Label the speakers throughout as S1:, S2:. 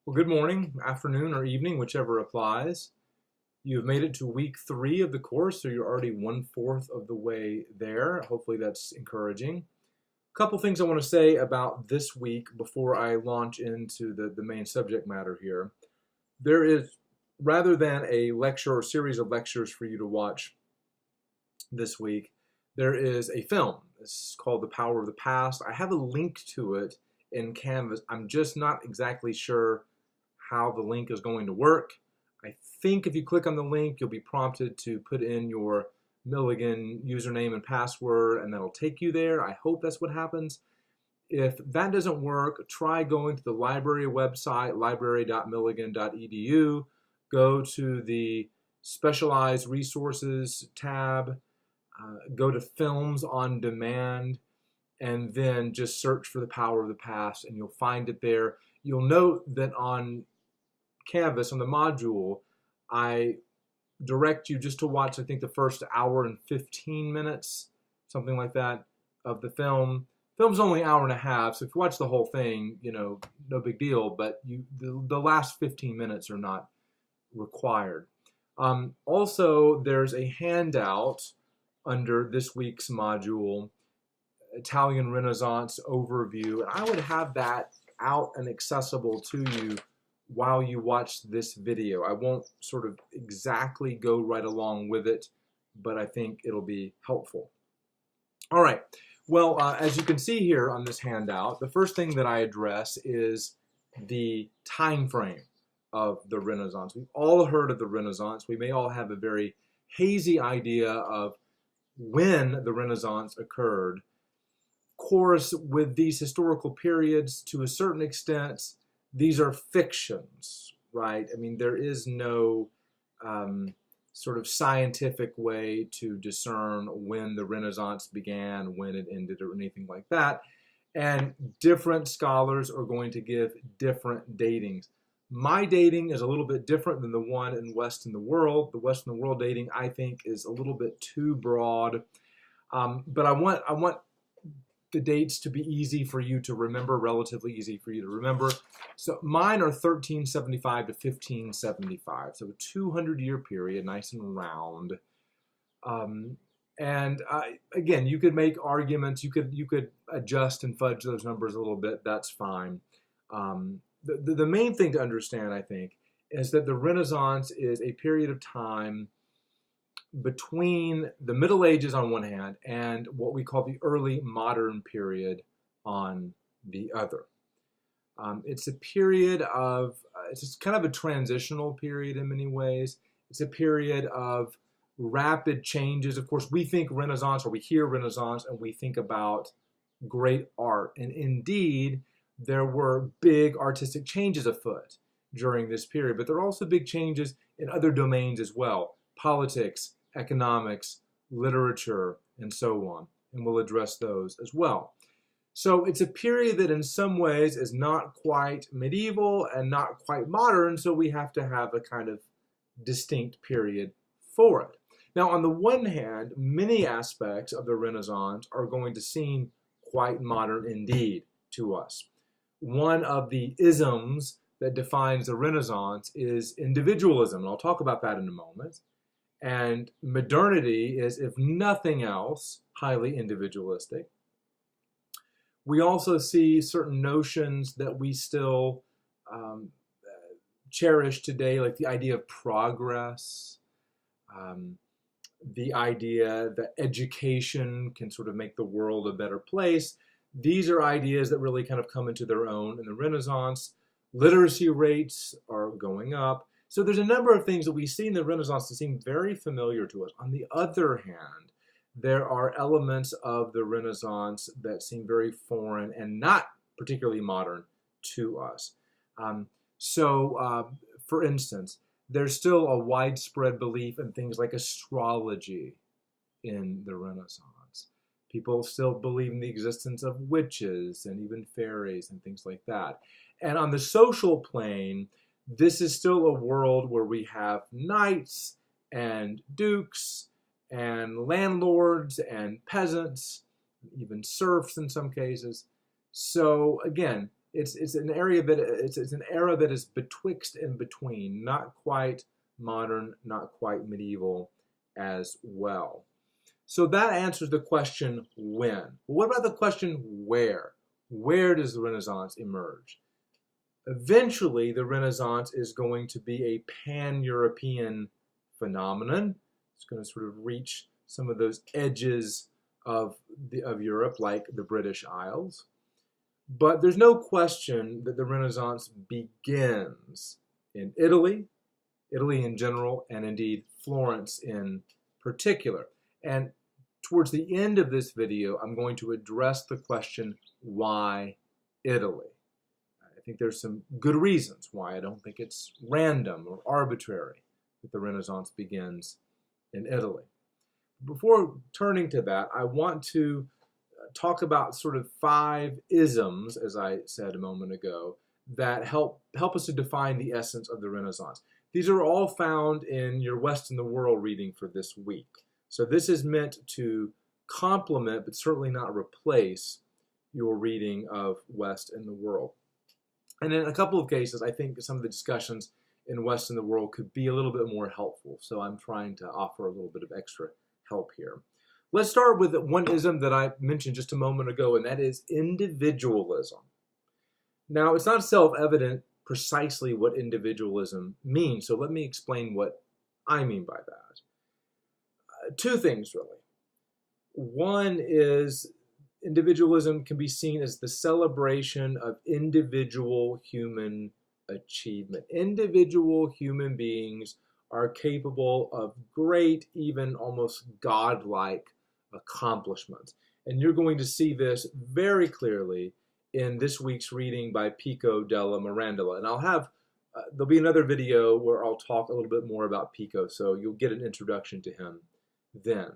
S1: Well, good morning, afternoon, or evening, whichever applies. You've made it to week 3 of the course, so you're already 1/4 of the way there. Hopefully, that's encouraging. A couple things I want to say about this week before I launch into the main subject matter here. There is, rather than a lecture or series of lectures for you to watch this week, there is a film. It's called The Power of the Past. I have a link to it in Canvas. I'm just not exactly sure how the link is going to work. I think if you click on the link, you'll be prompted to put in your Milligan username and password, and that'll take you there. I hope that's what happens. If that doesn't work, try going to the library website, library.milligan.edu. Go to the Specialized Resources tab, go to Films on Demand, and then just search for The Power of the Past, and you'll find it there. You'll note that on Canvas, on the module, I direct you just to watch, I think, the first hour and 15 minutes, something like that, of the film. Film's only an hour and a half, so if you watch the whole thing, no big deal, but the last 15 minutes are not required. Also, there's a handout under this week's module, Italian Renaissance Overview, and I would have that out and accessible to you while you watch this video. I won't sort of exactly go right along with it, but I think it'll be helpful. All right, well, as you can see here on this handout, the first thing that I address is the time frame of the Renaissance. We've all heard of the Renaissance. We may all have a very hazy idea of when the Renaissance occurred. Of course, with these historical periods, to a certain extent, these are fictions, right? I mean, there is no sort of scientific way to discern when the Renaissance began, when it ended, or anything like that. And different scholars are going to give different datings. My dating is a little bit different than the one in West in the World. The West in the World dating, I think, is a little bit too broad. But I want the dates to be easy for you to remember, relatively easy for you to remember. So mine are 1375 to 1575, so a 200-year period, nice and round. Again, you could make arguments, you could adjust and fudge those numbers a little bit, that's fine. The main thing to understand, I think, is that the Renaissance is a period of time between the Middle Ages on one hand and what we call the early modern period on the other. It's a period of, it's kind of a transitional period in many ways. It's a period of rapid changes. Of course, we think Renaissance, or we hear Renaissance, and we think about great art. And indeed, there were big artistic changes afoot during this period, but there are also big changes in other domains as well. Politics, economics, literature, and so on. And we'll address those as well. So it's a period that in some ways is not quite medieval and not quite modern, so we have to have a kind of distinct period for it. Now, on the one hand, many aspects of the Renaissance are going to seem quite modern indeed to us. One of the isms that defines the Renaissance is individualism, and I'll talk about that in a moment. And modernity is, if nothing else, highly individualistic. We also see certain notions that we still cherish today, like the idea of progress, the idea that education can sort of make the world a better place. These are ideas that really kind of come into their own in the Renaissance. Literacy rates are going up. So there's a number of things that we see in the Renaissance that seem very familiar to us. On the other hand, there are elements of the Renaissance that seem very foreign and not particularly modern to us. For instance, there's still a widespread belief in things like astrology in the Renaissance. People still believe in the existence of witches and even fairies and things like that. And on the social plane, this is still a world where we have knights and dukes and landlords and peasants, even serfs in some cases. So again, it's an area that it's an era that is betwixt and between, not quite modern, not quite medieval as well. So that answers the question when. What about the question where? Where does the Renaissance emerge? Eventually, the Renaissance is going to be a pan-European phenomenon. It's going to sort of reach some of those edges of Europe, like the British Isles. But there's no question that the Renaissance begins in Italy in general, and indeed Florence in particular. And towards the end of this video, I'm going to address the question, why Italy? I think there's some good reasons why. I don't think it's random or arbitrary that the Renaissance begins in Italy. Before turning to that, I want to talk about sort of 5 isms, as I said a moment ago, that help us to define the essence of the Renaissance. These are all found in your West in the World reading for this week. So this is meant to complement, but certainly not replace, your reading of West in the World. And in a couple of cases, I think some of the discussions in West in the World could be a little bit more helpful. So I'm trying to offer a little bit of extra help here. Let's start with one ism that I mentioned just a moment ago, and that is individualism. Now, it's not self-evident precisely what individualism means, so let me explain what I mean by that. 2 things, really. One is individualism can be seen as the celebration of individual human achievement. Individual human beings are capable of great, even almost godlike accomplishments. And you're going to see this very clearly in this week's reading by Pico della Mirandola. And I'll have, there'll be another video where I'll talk a little bit more about Pico, so you'll get an introduction to him then.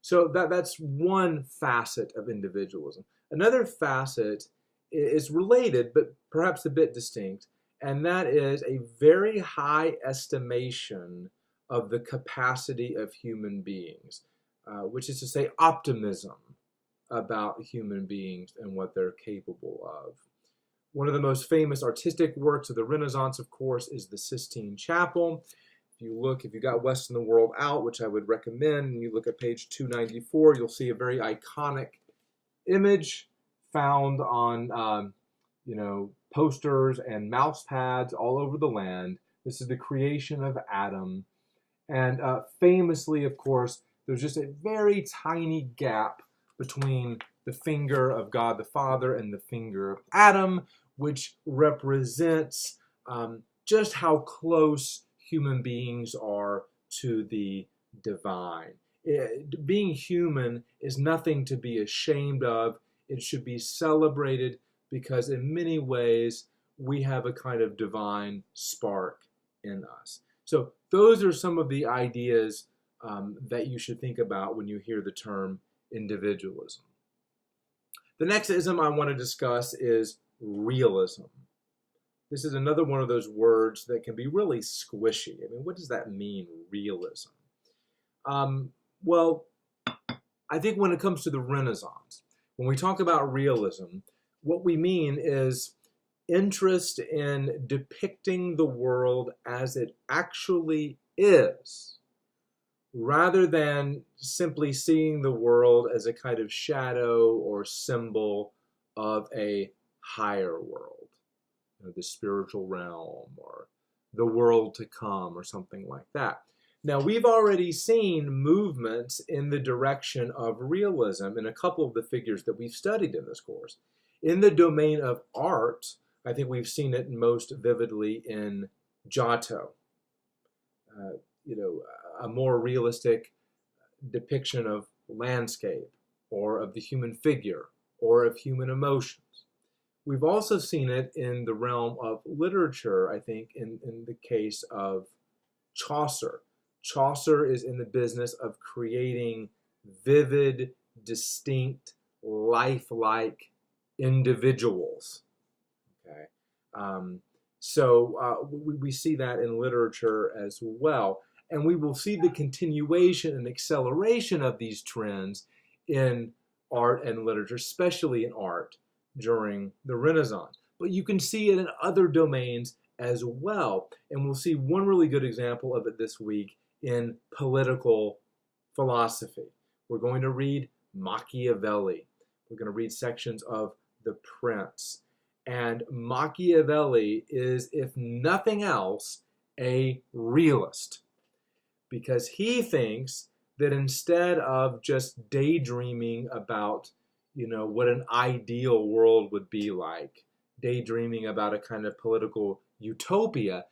S1: So that's one facet of individualism. Another facet is related, but perhaps a bit distinct, and that is a very high estimation of the capacity of human beings, which is to say optimism about human beings and what they're capable of. One of the most famous artistic works of the Renaissance, of course, is the Sistine Chapel. If you got West in the World out, which I would recommend, and you look at page 294, you'll see a very iconic image found on, posters and mouse pads all over the land. This is the creation of Adam. And famously, of course, there's just a very tiny gap between the finger of God the Father and the finger of Adam, which represents just how close human beings are to the divine. Being human is nothing to be ashamed of. It should be celebrated because in many ways we have a kind of divine spark in us. So those are some of the ideas that you should think about when you hear the term individualism. The next ism I want to discuss is realism. This is another one of those words that can be really squishy. I mean, what does that mean, realism? Well, I think when it comes to the Renaissance, when we talk about realism, what we mean is interest in depicting the world as it actually is, rather than simply seeing the world as a kind of shadow or symbol of a higher world, the spiritual realm or the world to come or something like that. Now, we've already seen movements in the direction of realism in a couple of the figures that we've studied in this course. In the domain of art, I think we've seen it most vividly in Giotto. A more realistic depiction of landscape or of the human figure or of human emotions. We've also seen it in the realm of literature, I think, in the case of Chaucer. Chaucer is in the business of creating vivid, distinct, lifelike individuals. Okay, we see that in literature as well. And we will see the continuation and acceleration of these trends in art and literature, especially in art, during the Renaissance. but you can see it in other domains as well. And we'll see one really good example of it this week in political philosophy. We're going to read Machiavelli. We're going to read sections of The Prince. And Machiavelli is, if nothing else, a realist, because he thinks that instead of just daydreaming about, what an ideal world would be like, daydreaming about a kind of political utopia,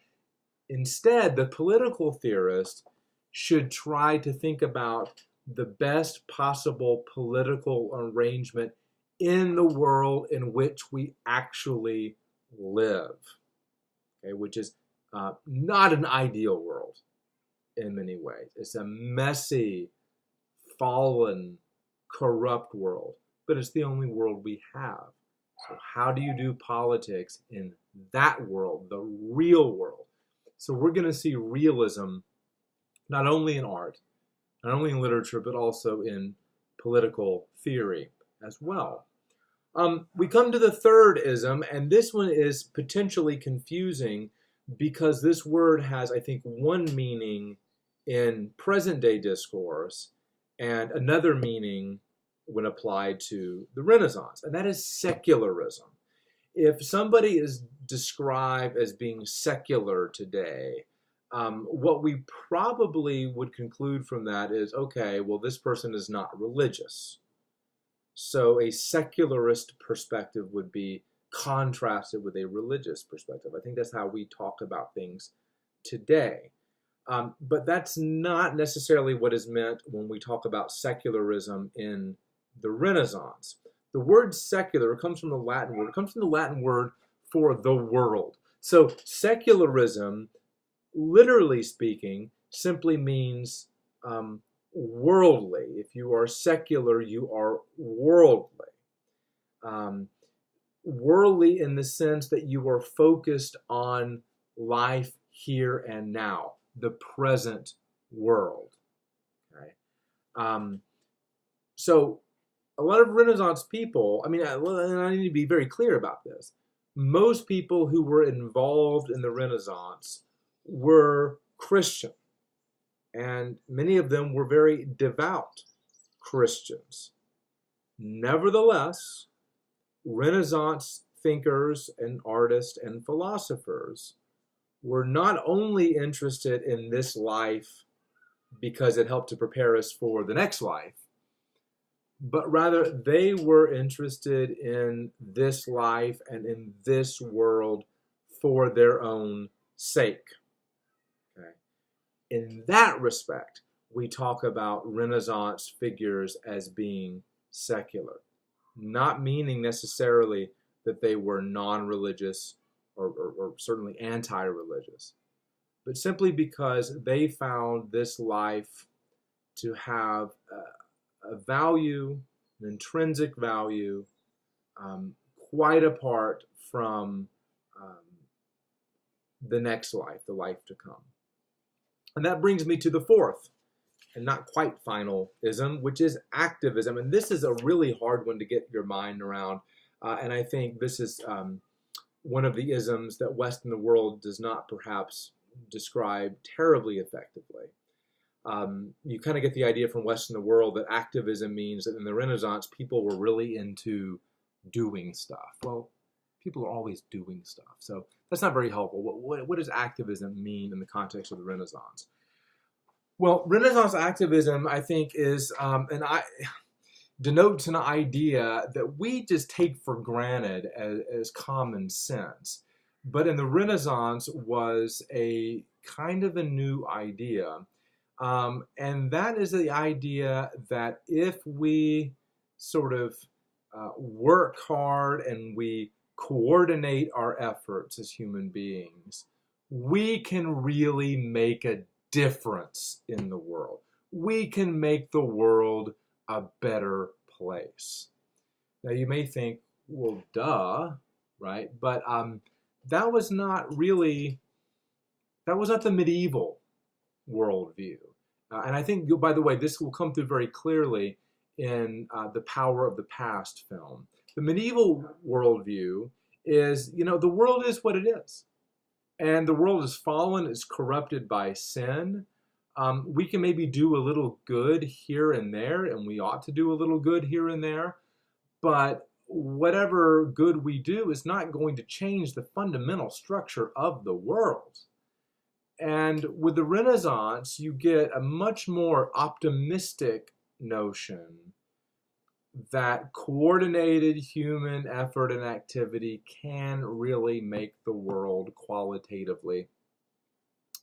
S1: instead the political theorist should try to think about the best possible political arrangement in the world in which we actually live, okay, which is not an ideal world in many ways. It's a messy, fallen, corrupt world, but it's the only world we have. So how do you do politics in that world, the real world? So we're going to see realism not only in art, not only in literature, but also in political theory as well. We come to the third ism, and this one is potentially confusing because this word has, I think, one meaning in present-day discourse and another meaning when applied to the Renaissance, and that is secularism. If somebody is described as being secular today, what we probably would conclude from that is, okay, well, this person is not religious. So a secularist perspective would be contrasted with a religious perspective. I think that's how we talk about things today. But that's not necessarily what is meant when we talk about secularism in the Renaissance. The word secular comes from the Latin word. It comes from the Latin word for the world. So secularism, literally speaking, simply means worldly. If you are secular, you are worldly. Worldly in the sense that you are focused on life here and now, the present world. Okay? So a lot of Renaissance people, and I need to be very clear about this, most people who were involved in the Renaissance were Christian, and many of them were very devout Christians. Nevertheless, Renaissance thinkers and artists and philosophers were not only interested in this life because it helped to prepare us for the next life, but rather they were interested in this life and in this world for their own sake. Okay? In that respect, we talk about Renaissance figures as being secular, not meaning necessarily that they were non-religious or certainly anti-religious, but simply because they found this life to have a value, an intrinsic value, quite apart from the next life, the life to come. And that brings me to the fourth, and not quite final ism, which is activism. And this is a really hard one to get your mind around. And I think this is one of the isms that West in the world does not perhaps describe terribly effectively. You kind of get the idea from West in the world that activism means that in the Renaissance, people were really into doing stuff. Well, people are always doing stuff. So that's not very helpful. What does activism mean in the context of the Renaissance? Well, Renaissance activism, I think, is denotes an idea that we just take for granted as common sense. But in the Renaissance was a kind of a new idea. And that is the idea that if we sort of work hard and we coordinate our efforts as human beings, we can really make a difference in the world. We can make the world a better place. Now you may think, well, duh, right? But that was not the medieval worldview. And I think, by the way, this will come through very clearly in The Power of the Past film. The medieval worldview is, the world is what it is. And the world is fallen, it's corrupted by sin. We can maybe do a little good here and there, and we ought to do a little good here and there. But whatever good we do is not going to change the fundamental structure of the world. And with the Renaissance, you get a much more optimistic notion that coordinated human effort and activity can really make the world qualitatively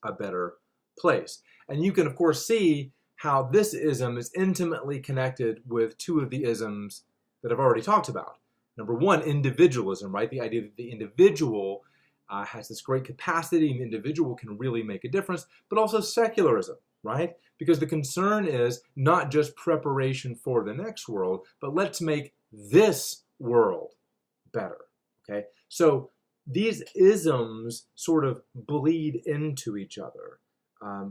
S1: a better place. And you can, of course, see how this ism is intimately connected with two of the isms that I've already talked about. Number one, individualism, right? The idea that the individual has this great capacity, and the individual can really make a difference, but also secularism, right? Because the concern is not just preparation for the next world, but let's make this world better, okay? So these isms sort of bleed into each other.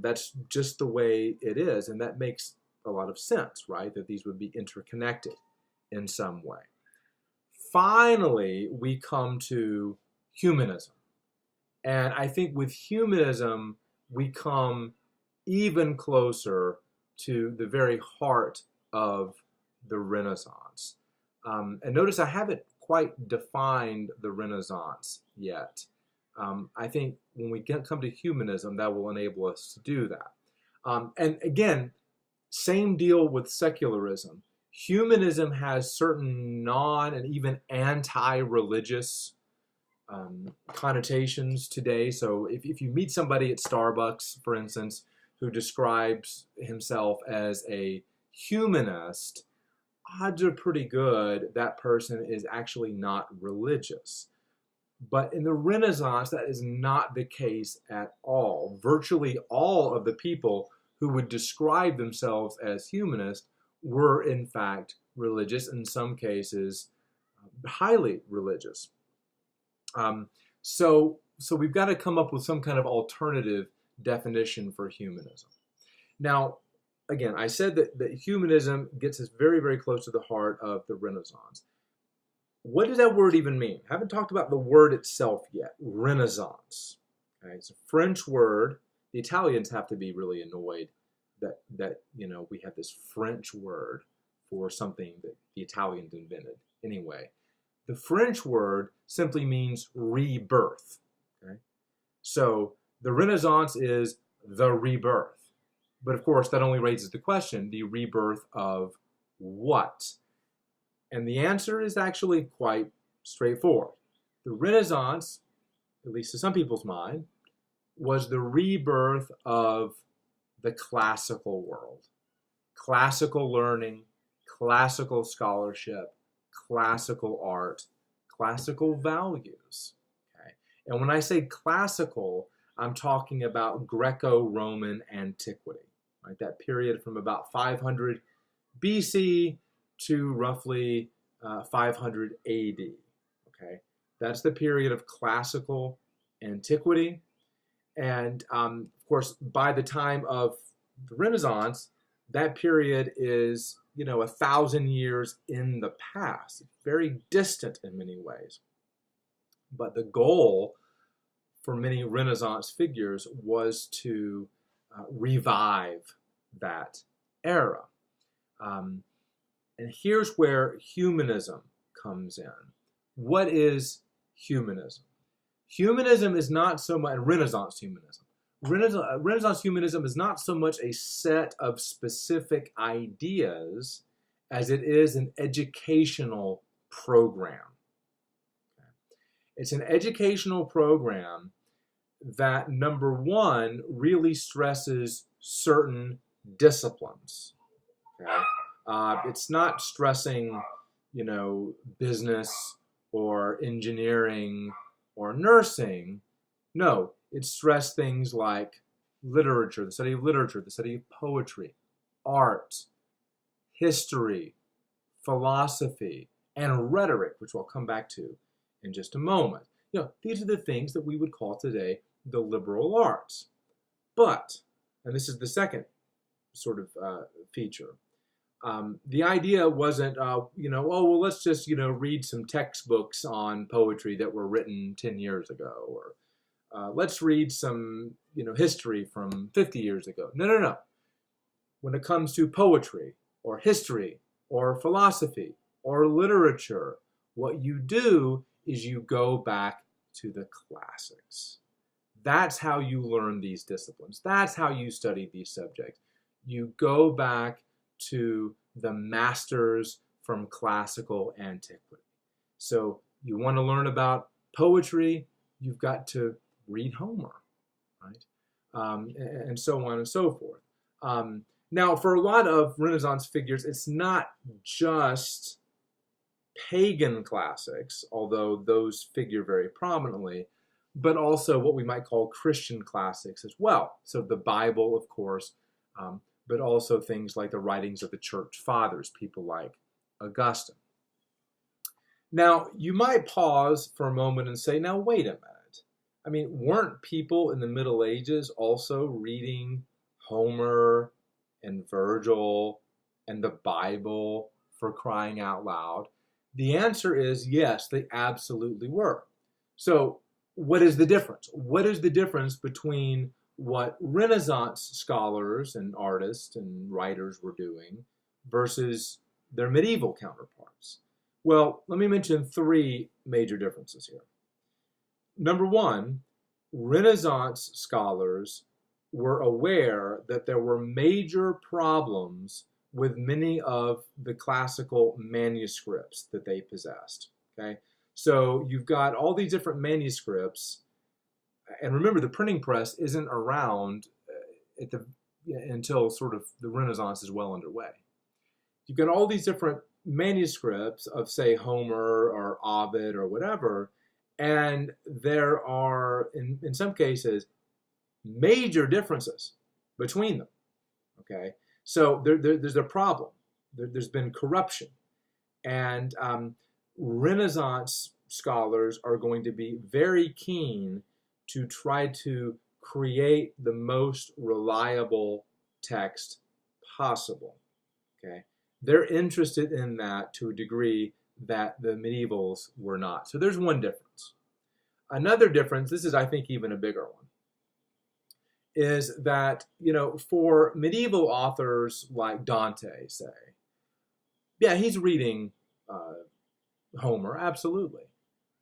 S1: That's just the way it is, and that makes a lot of sense, right? That these would be interconnected in some way. Finally, we come to humanism. And I think with humanism, we come even closer to the very heart of the Renaissance. And notice I haven't quite defined the Renaissance yet. I think when we come to humanism, that will enable us to do that. And again, same deal with secularism. Humanism has certain non and even anti-religious connotations today. So if you meet somebody at Starbucks, for instance, who describes himself as a humanist, odds are pretty good that person is actually not religious. But in the Renaissance, that is not the case at all. Virtually all of the people who would describe themselves as humanists were in fact religious, in some cases highly religious. So we've got to come up with some kind of alternative definition for humanism. Now, again, I said that humanism gets us very, very close to the heart of the Renaissance. What does that word even mean? I haven't talked about the word itself yet. Renaissance. Okay, it's a French word. The Italians have to be really annoyed that we have this French word for something that the Italians invented. Anyway, the French word simply means rebirth. Okay? So the Renaissance is the rebirth. But of course, that only raises the question, the rebirth of what? And the answer is actually quite straightforward. The Renaissance, at least to some people's mind, was the rebirth of the classical world. Classical learning, classical scholarship, classical art, classical values. Okay? And when I say classical, I'm talking about Greco-Roman antiquity, right? That period from about 500 BC to roughly 500 AD. Okay, that's the period of classical antiquity, and of course, by the time of the Renaissance, that period is 1,000 years in the past, very distant in many ways. But the goal for many Renaissance figures was to revive that era. And here's where humanism comes in. What is humanism? Humanism is not so much Renaissance humanism. Renaissance humanism is not so much a set of specific ideas as it is an educational program. Okay? It's an educational program that, number one, really stresses certain disciplines. Okay? It's not stressing, business or engineering or nursing. No, it stressed things like literature, the study of poetry, art, history, philosophy, and rhetoric, which we'll come back to in just a moment. These are the things that we would call today the liberal arts. But, and this is the second sort of feature, The idea wasn't, oh, well, let's just, read some textbooks on poetry that were written 10 years ago, or let's read some, history from 50 years ago. No, no, no. When it comes to poetry or history or philosophy or literature, what you do is you go back to the classics. That's how you learn these disciplines. That's how you study these subjects. You go back to the masters from classical antiquity. So you want to learn about poetry, you've got to read Homer, right? And so on and so forth. Now, for a lot of Renaissance figures, it's not just pagan classics, although those figure very prominently, but also what we might call Christian classics as well. So the Bible, of course, but also things like the writings of the church fathers, people like Augustine. Now, you might pause for a moment and say, now, wait a minute. I mean, weren't people in the Middle Ages also reading Homer and Virgil and the Bible, for crying out loud? The answer is yes, they absolutely were. So what is the difference? What is the difference between what Renaissance scholars and artists and writers were doing versus their medieval counterparts? Well, let me mention three major differences here. Number one, Renaissance scholars were aware that there were major problems with many of the classical manuscripts that they possessed. Okay, so you've got all these different manuscripts, and remember, the printing press isn't around until sort of the Renaissance is well underway. You've got all these different manuscripts of, say, Homer or Ovid or whatever, and there are, in some cases, major differences between them. Okay, so there's a problem. There's been corruption, and Renaissance scholars are going to be very keen to try to create the most reliable text possible. Okay, they're interested in that to a degree that the medievals were not. So there's one difference. Another difference, this is, I think, even a bigger one, is that, for medieval authors like Dante, say, yeah, he's reading Homer, absolutely.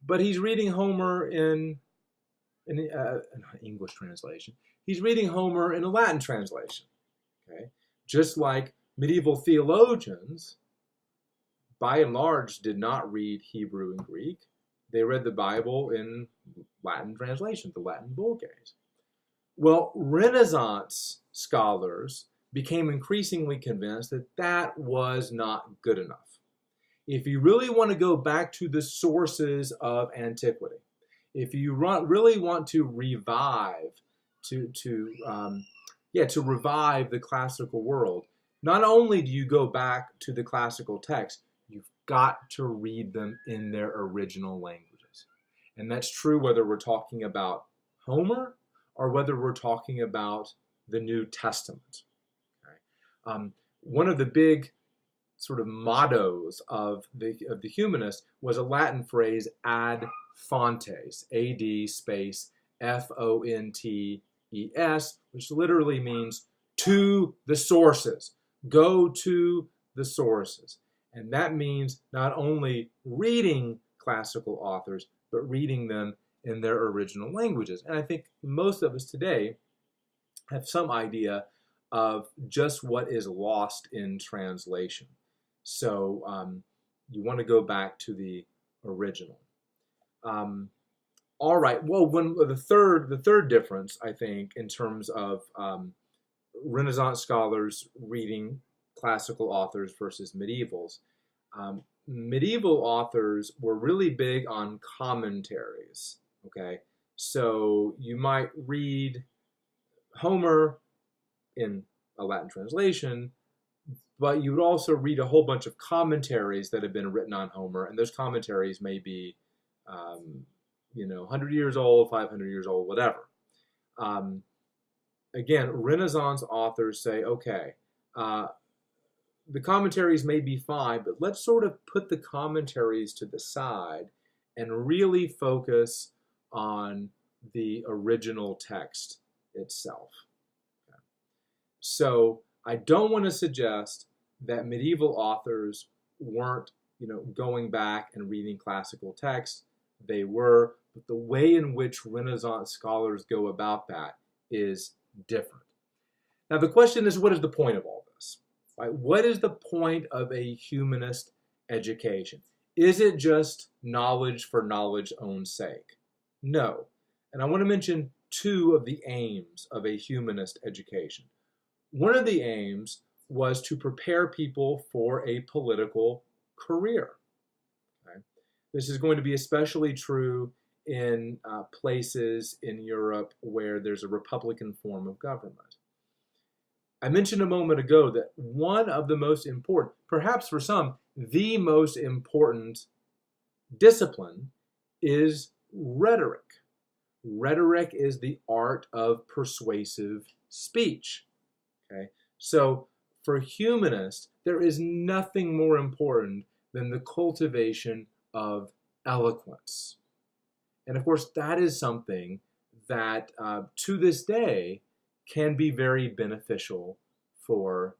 S1: But he's reading Homer in an English translation. He's reading Homer in a Latin translation. Okay, just like medieval theologians, by and large, did not read Hebrew and Greek. They read the Bible in Latin translation, the Latin Vulgate. Well, Renaissance scholars became increasingly convinced that that was not good enough. If you really want to go back to the sources of antiquity, if you really want to revive, revive the classical world, not only do you go back to the classical text, you've got to read them in their original languages. And that's true whether we're talking about Homer or whether we're talking about the New Testament. Okay? One of the big sort of mottos of the humanists was a Latin phrase, ad fontes, A-D space F-O-N-T-E-S, which literally means to the sources. Go to the sources. And that means not only reading classical authors, but reading them in their original languages. And I think most of us today have some idea of just what is lost in translation. So you want to go back to the original. All right. Well, the third difference, I think, in terms of Renaissance scholars reading classical authors versus medievals, medieval authors were really big on commentaries. Okay, so you might read Homer in a Latin translation, but you would also read a whole bunch of commentaries that have been written on Homer, and those commentaries may be 100 years old, 500 years old, whatever. Again, Renaissance authors say, okay, the commentaries may be fine, but let's sort of put the commentaries to the side and really focus on the original text itself. Okay. So I don't want to suggest that medieval authors weren't, going back and reading classical texts. They were, but the way in which Renaissance scholars go about that is different. Now the question is, what is the point of all this? Right? What is the point of a humanist education? Is it just knowledge for knowledge's own sake? No. And I want to mention two of the aims of a humanist education. One of the aims was to prepare people for a political career. Okay? This is going to be especially true in places in Europe where there's a republican form of government. I mentioned a moment ago that one of the most important, perhaps for some, the most important discipline is rhetoric. Rhetoric is the art of persuasive speech. Okay? So for humanists, there is nothing more important than the cultivation of eloquence. And of course, that is something that to this day can be very beneficial for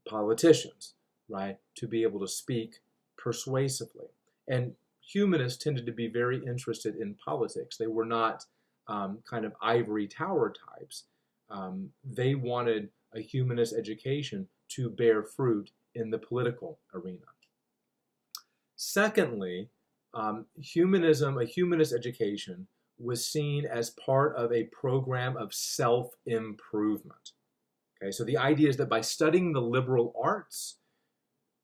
S1: politicians, right? To be able to speak persuasively. And humanists tended to be very interested in politics. They were not kind of ivory tower types. They wanted a humanist education to bear fruit in the political arena. Secondly, a humanist education was seen as part of a program of self-improvement. Okay, so the idea is that by studying the liberal arts,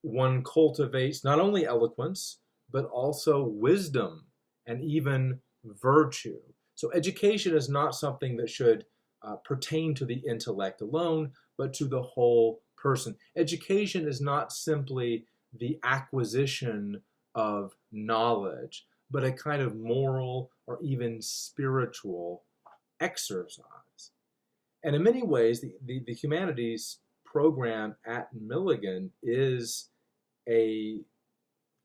S1: one cultivates not only eloquence, but also wisdom and even virtue. So education is not something that should pertain to the intellect alone, but to the whole person. Education is not simply the acquisition of knowledge, but a kind of moral or even spiritual exercise. And in many ways, the humanities program at Milligan is a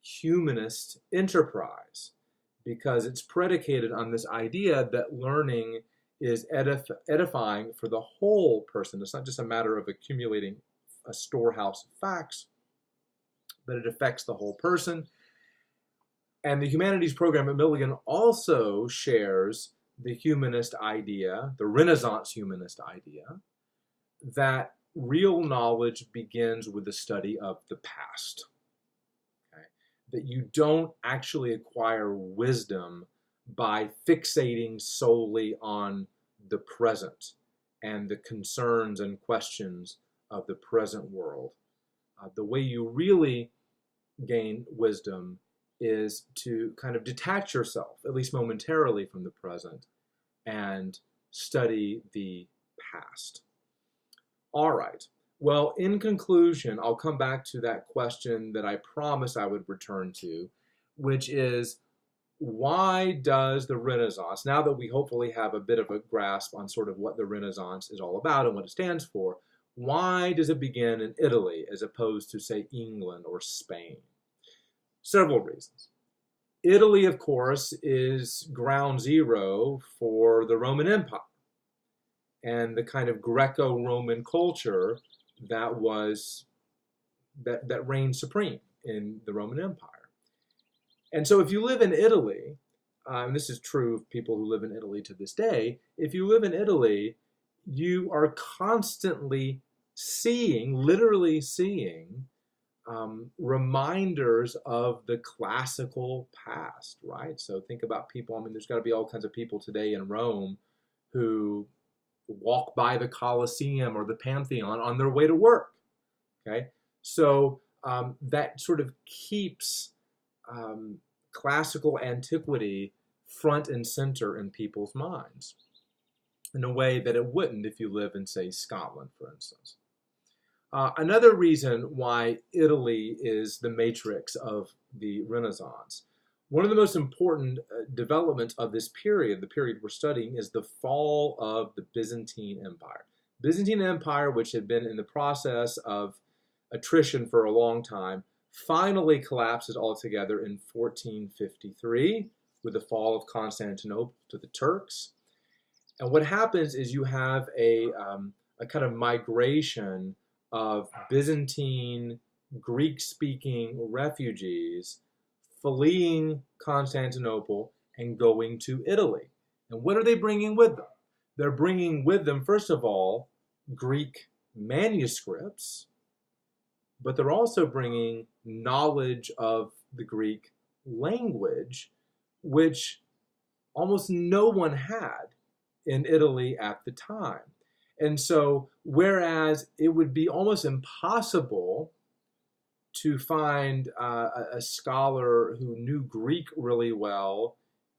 S1: humanist enterprise because it's predicated on this idea that learning is edifying for the whole person. It's not just a matter of accumulating a storehouse of facts, but it affects the whole person. And the humanities program at Milligan also shares the humanist idea, the Renaissance humanist idea, that real knowledge begins with the study of the past. Okay? That you don't actually acquire wisdom by fixating solely on the present and the concerns and questions of the present world. The way you really gain wisdom is to kind of detach yourself, at least momentarily, from the present and study the past. All right. Well, in conclusion, I'll come back to that question that I promised I would return to, which is, why does the Renaissance, now that we hopefully have a bit of a grasp on sort of what the Renaissance is all about and what it stands for, why does it begin in Italy as opposed to, say, England or Spain? Several reasons. Italy, of course, is ground zero for the Roman Empire and the kind of Greco-Roman culture that reigned supreme in the Roman Empire. And so if you live in Italy, and this is true of people who live in Italy to this day, if you live in Italy, you are constantly seeing, literally seeing, reminders of the classical past, right? So think about people, I mean, there's got to be all kinds of people today in Rome who walk by the Colosseum or the Pantheon on their way to work, okay? So that sort of keeps classical antiquity front and center in people's minds in a way that it wouldn't if you live in, say, Scotland, for instance. Another reason why Italy is the matrix of the Renaissance, one of the most important developments of this period, the period we're studying, is the fall of the Byzantine Empire. Byzantine Empire, which had been in the process of attrition for a long time, finally collapses altogether in 1453 with the fall of Constantinople to the Turks. And what happens is you have a kind of migration of Byzantine, Greek-speaking refugees fleeing Constantinople and going to Italy. And what are they bringing with them? They're bringing with them, first of all, Greek manuscripts, but they're also bringing knowledge of the Greek language, which almost no one had in Italy at the time. And so, whereas it would be almost impossible to find a scholar who knew Greek really well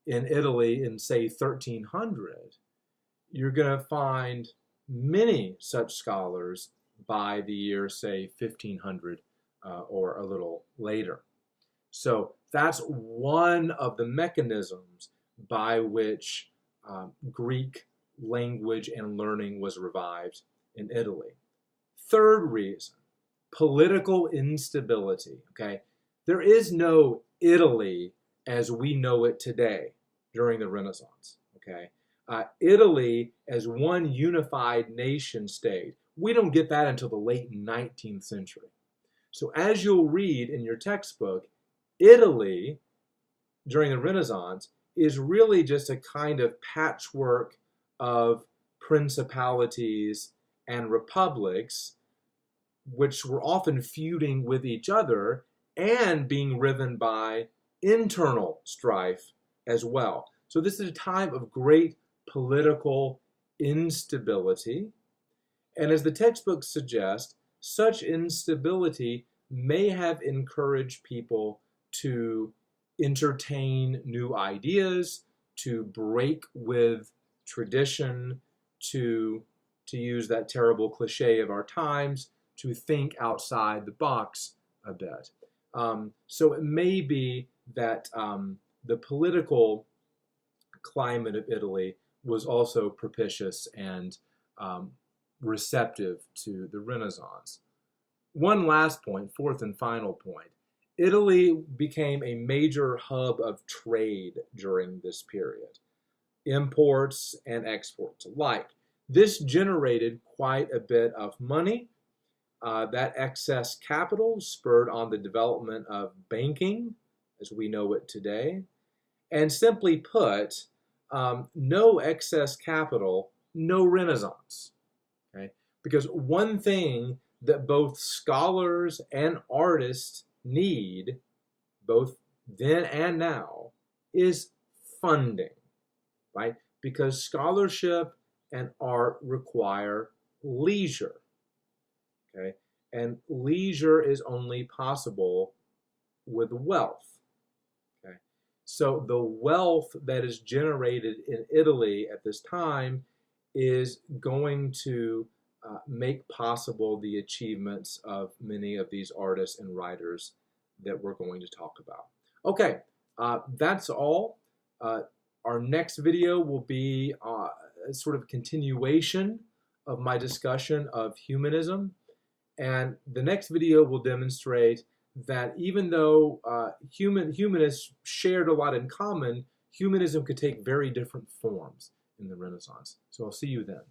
S1: in Italy in, say, 1300, you're going to find many such scholars by the year, say, 1500 or a little later. So that's one of the mechanisms by which Greek language and learning was revived in Italy. Third reason, political instability. Okay, there is no Italy as we know it today during the Renaissance. Okay, Italy as one unified nation state, we don't get that until the late 19th century. So as you'll read in your textbook, Italy during the Renaissance is really just a kind of patchwork of principalities and republics, which were often feuding with each other and being riven by internal strife as well. So this is a time of great political instability. And as the textbooks suggest, such instability may have encouraged people to entertain new ideas, to break with tradition, to use that terrible cliche of our times, to think outside the box a bit. So it may be that the political climate of Italy was also propitious and receptive to the Renaissance. One last point, fourth and final point. Italy became a major hub of trade during this period, imports and exports alike. This generated quite a bit of money. That excess capital spurred on the development of banking as we know it today. And simply put, no excess capital, no Renaissance. Okay? Because one thing that both scholars and artists need, both then and now, is funding, right? Because scholarship and art require leisure, okay? And leisure is only possible with wealth, okay? So the wealth that is generated in Italy at this time is going to make possible the achievements of many of these artists and writers that we're going to talk about. Okay, that's all. Our next video will be a sort of continuation of my discussion of humanism. And the next video will demonstrate that even though humanists shared a lot in common, humanism could take very different forms in the Renaissance. So I'll see you then.